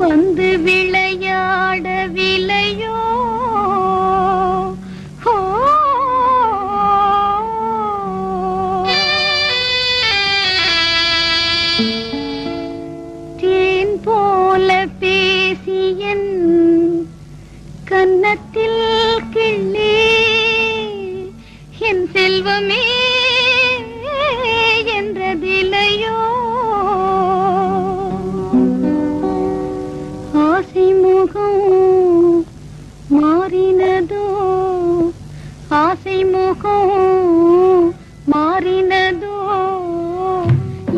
வந்து விளையாடவில்லையோ தேன் போல பேசியன் கன்னத்தில் கிள்ளி என் செல்வமே என்றதில்லையோ ஆசை முகம் மாறினதோ ஆசை முகம் மாறினதோ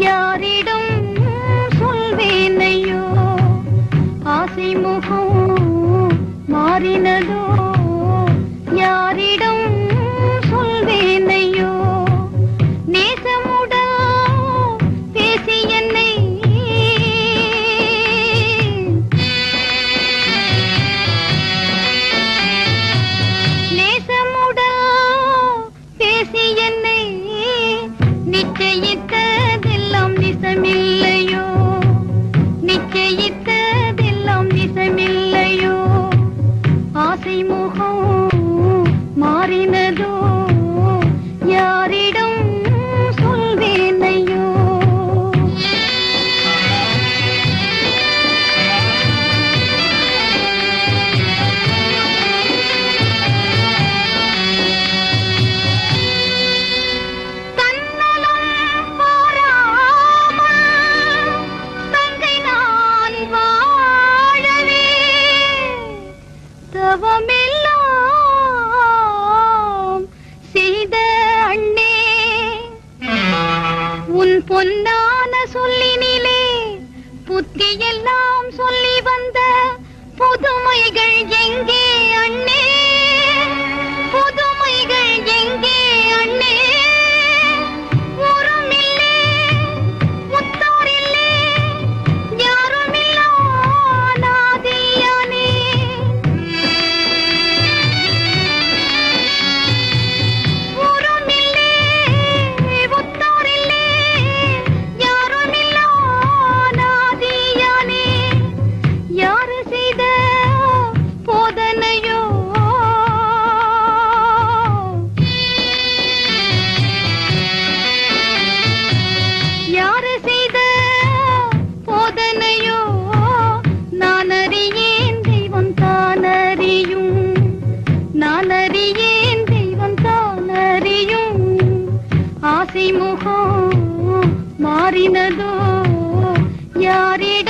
யாரிடம் சொல்வேனையோ ஆசை முகம் மாறினதோ யாரிடம் சொல்வேனையோ நேசமுடா பேசி என்னை நேசமுடா பேசி என்னை நிச்சயித்ததெல்லாம் நிசமில்லையோ நிச்சயித்ததெல்லாம் நிசமில்லையோ ஆசை முகம் மாறினதோ யாரிடம் சொல்வேனையோ தன்னலம் பாராமல் தங்கை நான் வாழவே தவமெல்லாம் செய்த அண்ணே உன் பொன்னான சொல்லினிலே புத்தியெல்லாம் சொல்லி வந்த புதுமைகள் எங்கே அண்ணே புதுமைகள் எங்கே அண்ணே ஊருமில்லே முத்தாரில்லே யாருமில்லா நாதியானே ஊருமில்லே முத்தாரில்லே யாருமில்லா நாதியானே யாரு செய்த போதனையோ யாரு செய்த போதனையோ நான் அறியேன் தெய்வம் தான் அறியும் நான் அறியேன் தெய்வம் தான் அறியும் ஆசை முகம் மாறினதோ யாரிடம்